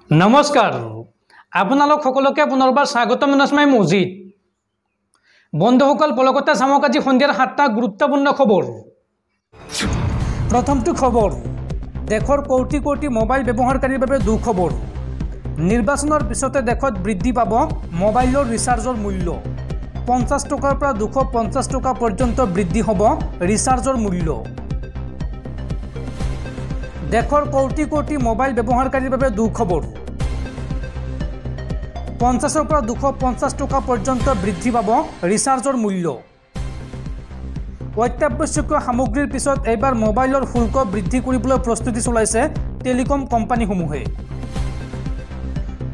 নমস্কাৰ আপোনালোক সকলোকে পুনৰবাৰ স্বাগতম জনাইছো মজিদ বন্ধুসকল পলকতে চামক আজি সন্ধিয়াৰ 7টা গুৰুত্বপূৰ্ণ খবৰ প্ৰথমটো খবৰ দেশৰ কোটি কোটি মোবাইল ব্যৱহাৰকাৰীৰ বাবে দুখবৰ নিৰ্বাচনৰ পিছতে দেশত বৃদ্ধি পাব মোবাইলৰ ৰিচাৰ্জৰ মূল্য 50 টকাৰ পৰা 250 টকা পৰ্যন্ত বৃদ্ধি হ'ব ৰিচাৰ্জৰ মূল্য দেশৰ কোটি কোটি মোবাইল ব্যৱহাৰকাৰীৰ বাবে দুখবৰ 50 পৰা 250 টকা পৰ্যন্ত বৃদ্ধি পাব ৰিচাৰ্জৰ মূল্য অত্যাৱশ্যকীয় সামগ্ৰীৰ পিছত এইবাৰ মোবাইলৰ শুল্ক বৃদ্ধি কৰিবলৈ প্ৰস্তুতি চলাইছে টেলিকম কোম্পানীসমূহে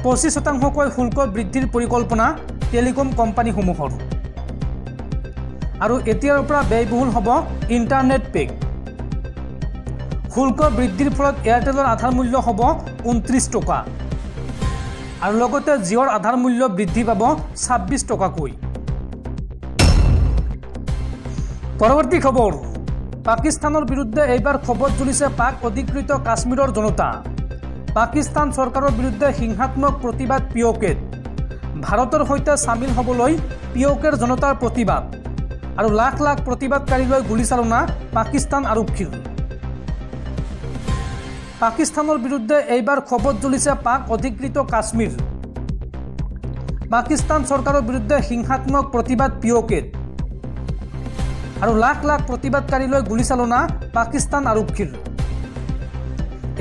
25% শুল্ক বৃদ্ধিৰ পৰিকল্পনা টেলিকম কোম্পানীসমূহৰ আৰু এতিয়াৰ পৰা ব্যয়বহুল হ'ব ইণ্টাৰনেট পেক শুল্ক বৃদ্ধিৰ ফলত এয়াৰটেলৰ আধাৰ মূল্য হ'ব 29 টকা আৰু লগতে জিঅ'ৰ আধাৰ মূল্য বৃদ্ধি পাব 26 টকাকৈ পৰৱৰ্তী খবৰ পাকিস্তানৰ বিৰুদ্ধে এইবাৰ খবত জ্বলিছে পাক অধিকৃত কাশ্মীৰৰ জনতা পাকিস্তান চৰকাৰৰ বিৰুদ্ধে হিংসাত্মক প্ৰতিবাদ পিঅ'কেত ভাৰতৰ সৈতে সামিল হ'বলৈ পিঅ'কেৰ জনতাৰ প্ৰতিবাদ আৰু লাখ লাখ প্ৰতিবাদকাৰীলৈ গুলীচালনা পাকিস্তান আৰক্ষীৰ পাকিস্তানৰ বিৰুদ্ধে এইবাৰ খবত জ্বলিছে পাক অধিকৃত কাশ্মীৰ পাকিস্তান চৰকাৰৰ বিৰুদ্ধে হিংসাত্মক প্ৰতিবাদ পিঅ'কেত আৰু লাখ লাখ প্ৰতিবাদকাৰীলৈ গুলীচালনা পাকিস্তান আৰক্ষীৰ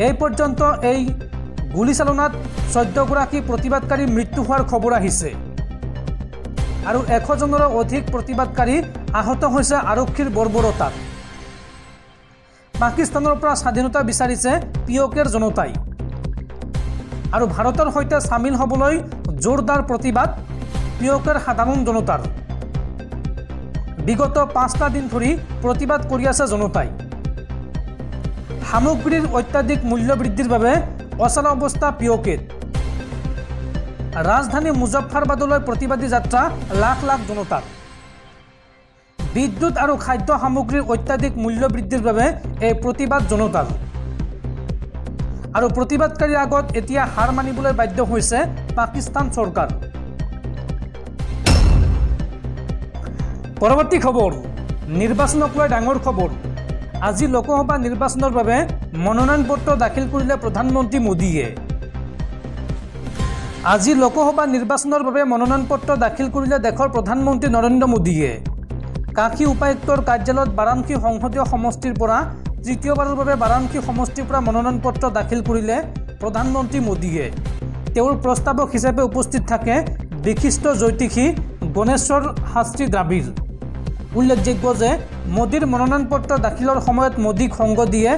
এই পৰ্যন্ত এই গুলীচালনাত 14 গৰাকী প্ৰতিবাদকাৰীৰ মৃত্যু হোৱাৰ খবৰ আহিছে আৰু 100 জনৰো অধিক প্ৰতিবাদকাৰী আহত হৈছে আৰক্ষীৰ বৰ্বৰতাত পাকিস্তানৰ পৰা স্বাধীনতা বিচাৰিছে পিঅ'কেৰ জনতাই আৰু ভাৰতৰ সৈতে সামিল হ'বলৈ জোৰদাৰ প্ৰতিবাদ পিঅ'কেৰ সাধাৰণ জনতাৰ বিগত 5টা দিন ধৰি প্ৰতিবাদ কৰি আছে জনতাই সামগ্ৰীৰ অত্যাধিক মূল্য বৃদ্ধিৰ বাবে অচল অৱস্থা পিঅ'কেত ৰাজধানী মুজফ্ফৰবাদলৈ প্ৰতিবাদী যাত্ৰা লাখ লাখ জনতাৰ বিদ্যুৎ আৰু খাদ্য সামগ্ৰীৰ অত্যাধিক মূল্য বৃদ্ধিৰ বাবে এই প্ৰতিবাদ জনতাৰ আৰু প্ৰতিবাদকাৰীৰ আগত এতিয়া হাৰ মানিবলৈ বাধ্য হৈছে পাকিস্তান চৰকাৰ পৰৱৰ্তী খবৰ নিৰ্বাচনক লৈ ডাঙৰ খবৰ আজি লোকসভা নিৰ্বাচনৰ বাবে মনোনয়ন পত্ৰ দাখিল কৰিলে প্ৰধানমন্ত্ৰী মোদীয়ে আজি লোকসভা নিৰ্বাচনৰ বাবে মনোনয়ন পত্ৰ দাখিল কৰিলে দেশৰ প্ৰধানমন্ত্ৰী নৰেন্দ্ৰ মোদীয়ে কাশী উপায়ুক্তৰ কাৰ্যালয়ত বাৰাণসী সংসদীয় সমষ্টিৰ পৰা তৃতীয়বাৰৰ বাবে বাৰাণসী সমষ্টিৰ পৰা মনোনয়ন পত্ৰ দাখিল কৰিলে প্ৰধানমন্ত্ৰী মোদীয়ে তেওঁৰ প্ৰস্তাৱক হিচাপে উপস্থিত থাকে বিশিষ্ট জ্যোতিষী গণেশ্বৰ শাস্ত্ৰী দ্ৰাবিড় উল্লেখযোগ্য যে মোদীৰ মনোনয়ন পত্ৰ দাখিলৰ সময়ত মোদীক সংগ দিয়ে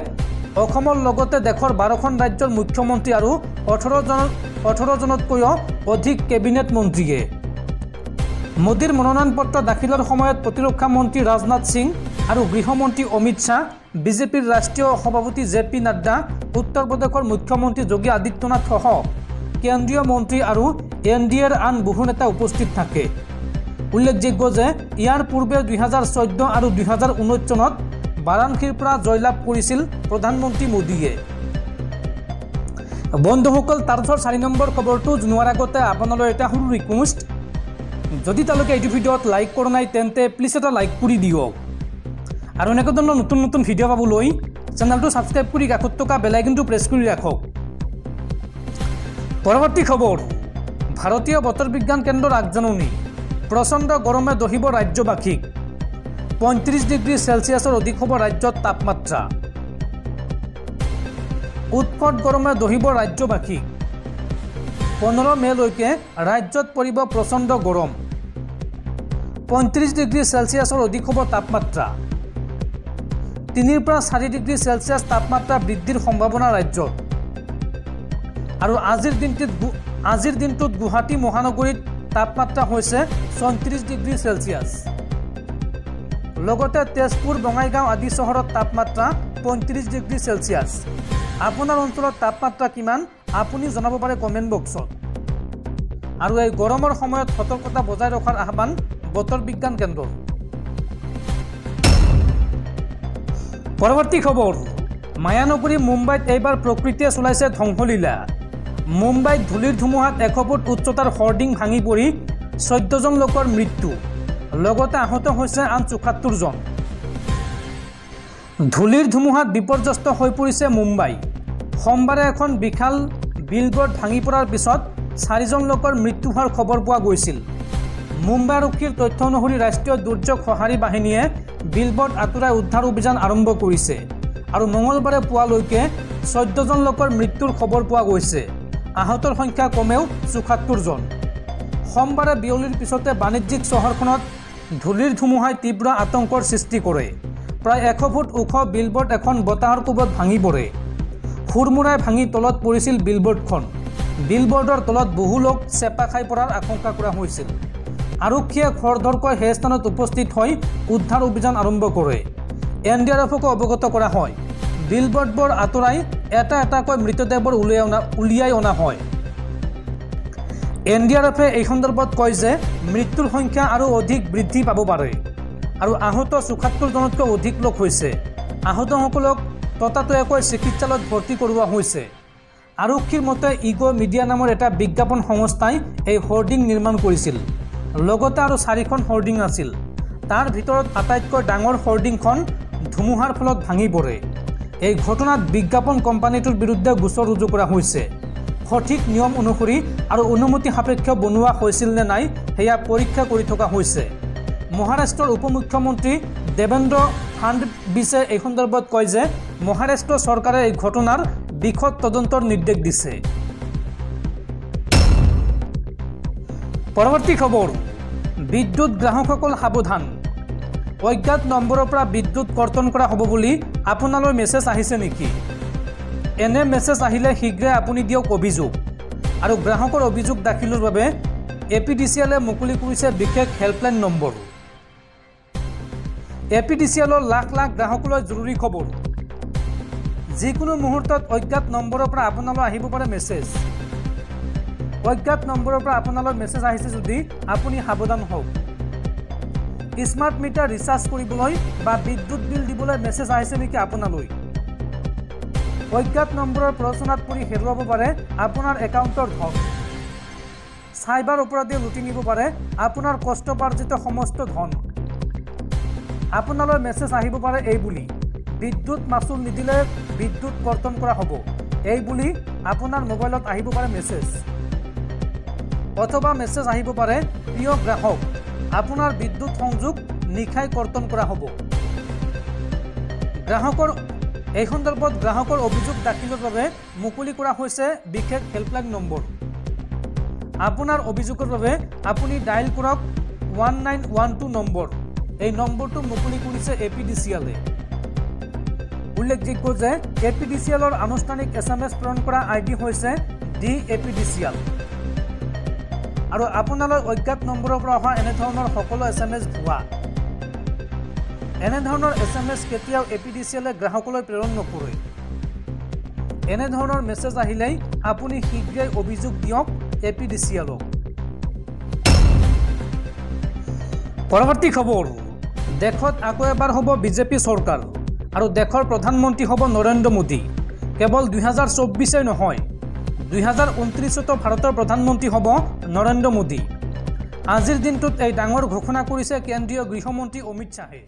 অসমৰ লগতে দেশৰ 12খন ৰাজ্যৰ মুখ্যমন্ত্ৰী আৰু 18 জনতকৈও অধিক কেবিনেট মন্ত্ৰীয়ে মোদীৰ মনোনয়ন পত্ৰ দাখিলৰ সময়ত প্ৰতিৰক্ষা মন্ত্ৰী ৰাজনাথ সিং আৰু গৃহমন্ত্ৰী অমিত শ্বাহ বিজেপিৰ ৰাষ্ট্ৰীয় সভাপতি জে.পি. নাড্ডা উত্তৰ প্ৰদেশৰ মুখ্যমন্ত্ৰী যোগী আদিত্যনাথ সহ কেন্দ্ৰীয় মন্ত্ৰী আৰু এনডিএৰ আন বহু নেতা উপস্থিত থাকে উল্লেখযোগ্য যে ইয়াৰ পূৰ্বে 2014 আৰু 2019 চনত বাৰাণসীৰ পৰা জয়লাভ কৰিছিল প্ৰধানমন্ত্ৰী মোদীয়ে বন্ধুসকল তাৰপিছত 4 নম্বৰ খবৰটো জনোৱাৰ আগতে আপোনালৈ এটা সৰু ৰিকুৱেষ্ট যদি তালৈকে এই ভিডিঅ'ত লাইক কৰা নাই তেন্তে প্লিজ এটা লাইক কৰি দিয়ক আৰু এনেকুৱা ধৰণৰ নতুন নতুন ভিডিঅ' পাবলৈ চেনেলটো ছাবস্ক্ৰাইব কৰি কাষত থকা বেল আইকনটো প্ৰেছ কৰি ৰাখক পৰৱৰ্তী খবৰ ভাৰতীয় বতৰ বিজ্ঞান কেন্দ্ৰৰ আগজাননী প্ৰচণ্ড গৰমে দহিব ৰাজ্যবাসীক 35 ডিগ্ৰী চেলছিয়াছৰ অধিক হ'ব ৰাজ্যত তাপমাত্ৰা উৎকট গৰমে দহিব ৰাজ্যবাসীক 15 মেলৈকে ৰাজ্যত পৰিব প্ৰচণ্ড গৰম 35 ডিগ্ৰী চেলছিয়াছৰ অধিক হ'ব তাপমাত্ৰা 3 পৰা 4 ডিগ্ৰী চেলছিয়াছ তাপমাত্ৰা বৃদ্ধিৰ সম্ভাৱনা ৰাজ্যত আৰু আজিৰ দিনটোত গুৱাহাটী মহানগৰীত তাপমাত্ৰা হৈছে 34 ডিগ্ৰী চেলছিয়াছ লগতে তেজপুৰ বঙাইগাঁও আদি চহৰত তাপমাত্ৰা 35 ডিগ্ৰী চেলছিয়াছ আপোনাৰ অঞ্চলত তাপমাত্ৰা কিমান আপুনি জনাব পাৰে কমেণ্ট বক্সত আৰু এই গৰমৰ সময়ত সতৰ্কতা বজাই ৰখাৰ আহ্বান বতৰ বিজ্ঞান কেন্দ্ৰৰ পৰৱৰ্তী খবৰ মায়ানগৰী মুম্বাইত এইবাৰ প্ৰকৃতিয়ে চলাইছে ধ্বংসলীলা মুম্বাইত ধূলিৰ ধুমুহাত 100 ফুট উচ্চতাৰ হৰ্ডিং ভাঙি পৰি 14 জন লোকৰ মৃত্যু, লগতে আহত হৈছে আন 74 জন। ধূলিৰ ধুমুহাত বিপৰ্যস্ত হৈ পৰিছে মুম্বাই। সোমবাৰে এখন বিশাল বিলবোৰ্ড ভাঙি পৰাৰ পিছত 4 জন লোকৰ মৃত্যু হোৱাৰ খবৰ পোৱা গৈছিল। মুম্বাই আৰক্ষীৰ তথ্য অনুসৰি ৰাষ্ট্ৰীয় দুৰ্যোগ সঁহাৰি বাহিনীয়ে বিলবোৰ্ড আঁতৰাই উদ্ধাৰ অভিযান আৰম্ভ কৰিছে আৰু মঙলবাৰে পুৱালৈকে 14 জন লোকৰ মৃত্যুৰ খবৰ পোৱা গৈছে। আহতৰ সংখ্যা কমেও 74 জন। সোমবাৰে বিয়লিৰ পিছতে বাণিজ্যিক চহৰখনত ধূলিৰ ধুমুহাই তীব্ৰ আতংকৰ সৃষ্টি কৰে। প্ৰায় 100 ফুট ওখ বিলবোৰ্ড এখন বতাহৰ কোবত ভাঙি পৰে। খুৰমুৰাই ভাঙি তলত পৰিছিল বিলবোৰ্ডখন। বিলবোৰ্ডৰ তলত বহু লোক চেপা খাই পৰাৰ আশংকা কৰা হৈছিল। আৰক্ষীয়ে খৰধৰকৈ সেই স্থানত উপস্থিত হৈ উদ্ধাৰ অভিযান আৰম্ভ কৰে। NDRFকো অৱগত কৰা হয়। বিলবোৰ্ডবোৰ আঁতৰাই এটা এটাকৈ মৃতদেহবোৰ উলিয়াই অনা হয়। NDRFে এই সন্দৰ্ভত কয় যে মৃত্যুৰ সংখ্যা আৰু অধিক বৃদ্ধি পাব পাৰে আৰু আহত 74 জনতকৈ অধিক লোক হৈছে। আহতসকলক ততাতৈয়াকৈ চিকিৎসালয়ত ভৰ্তি কৰোৱা হৈছে। আৰক্ষীৰ মতে ইগো মিডিয়া নামৰ এটা বিজ্ঞাপন সংস্থাই এই হৰ্ডিং নিৰ্মাণ কৰিছিল। লগতে আৰু 4খন হৰ্ডিং আছিল। তাৰ ভিতৰত আটাইতকৈ ডাঙৰ হৰ্ডিংখন ধুমুহাৰ ফলত ভাঙি পৰে। এই ঘটনাত বিজ্ঞাপন কোম্পানীটোৰ বিৰুদ্ধে গোচৰ ৰুজু কৰা হৈছে। সঠিক নিয়ম অনুসৰি আৰু অনুমতি সাপেক্ষ বনোৱা হৈছিল নে নাই সেয়া পৰীক্ষা কৰি থকা হৈছে। মহাৰাষ্ট্ৰৰ উপ মুখ্যমন্ত্ৰী দেবেন্দ্ৰ ফাডনবিছে এই সন্দৰ্ভত কয় যে মহাৰাষ্ট্ৰ চৰকাৰে এই ঘটনাৰ বিশদ তদন্তৰ নিৰ্দেশ দিছে। পৰৱৰ্তী খবৰ, বিদ্যুৎ গ্ৰাহকসকল সাৱধান। অজ্ঞাত নম্বৰৰ পৰা বিদ্যুৎ কৰ্তন কৰা হ'ব বুলি আপোনালৈ মেছেজ আহিছে নেকি? এনে মেছেজ আহিলে শীঘ্ৰে আপুনি দিয়ক অভিযোগ। আৰু গ্ৰাহকৰ অভিযোগ দাখিলৰ বাবে APDCLে মুকলি কৰিছে বিশেষ হেল্পলাইন নম্বৰ। APDCLৰ লাখ লাখ গ্ৰাহকলৈ জৰুৰী খবৰ। যিকোনো মুহূৰ্তত অজ্ঞাত নম্বৰৰ পৰা আপোনালৈ আহিব পাৰে মেছেজ। অজ্ঞাত নম্বৰৰ পৰা আপোনালৈ মেছেজ আহিছে যদি আপুনি সাৱধান হওক। স্মাৰ্ট মিটাৰ ৰিচাৰ্জ কৰিবলৈ বা বিদ্যুৎ বিল দিবলৈ মেছেজ আহিছে নেকি আপোনালৈ? অজ্ঞাত নম্বৰৰ প্ৰৰোচনাত পৰি হেৰুৱাব পাৰে আপোনাৰ একাউণ্টৰ ধন। চাইবাৰ অপৰাধীয়ে লুটি নিব পাৰে আপোনাৰ কষ্টপাৰ্জিত সমস্ত ধন। আপোনালৈ মেছেজ আহিব পাৰে এই বুলি, বিদ্যুৎ মাচুল নিদিলে বিদ্যুৎ কৰ্তন কৰা হ'ব, এই বুলি আপোনাৰ মোবাইলত আহিব পাৰে মেছেজ। অথবা মেছেজ আহিব পাৰে, প্ৰিয় গ্ৰাহক, আপোনাৰ বিদ্যুৎ সংযোগ নিশাই কৰ্তন কৰা হ'ব। এই সন্দৰ্ভত গ্ৰাহকৰ অভিযোগ দাখিলৰ বাবে মুকলি কৰা হৈছে বিশেষ হেল্পলাইন নম্বৰ। আপোনাৰ অভিযোগৰ বাবে আপুনি ডায়েল কৰক 1912 নম্বৰ। এই নম্বৰটো মুকলি কৰিছে APDCLে। উল্লেখযোগ্য যে APDCLৰ আনুষ্ঠানিক SMS প্ৰেৰণ কৰা ID হৈছে DAPDCL। আৰু আপোনালৈ অজ্ঞাত নম্বৰৰ পৰা অহা এনেধৰণৰ সকলো SMS ভুৱা। এনেধৰণৰ SMS কেতিয়াও APDCLে গ্ৰাহকলৈ প্ৰেৰণ নকৰে। এনেধৰণৰ মেছেজ আহিলেই আপুনি শীঘ্ৰেই অভিযোগ দিয়ক APDCLক। পৰৱৰ্তী খবৰ, দেশত আকৌ এবাৰ হ'ব বিজেপি চৰকাৰ আৰু দেশৰ প্ৰধানমন্ত্ৰী হ'ব নৰেন্দ্ৰ মোদী। কেৱল 2024 নহয়, 2029তো ভাৰতৰ প্ৰধানমন্ত্ৰী হ'ব নৰেন্দ্ৰ মোদী। আজিৰ দিনটোত এই ডাঙৰ ঘোষণা কৰিছে কেন্দ্ৰীয় গৃহমন্ত্ৰী অমিত শ্বাহে।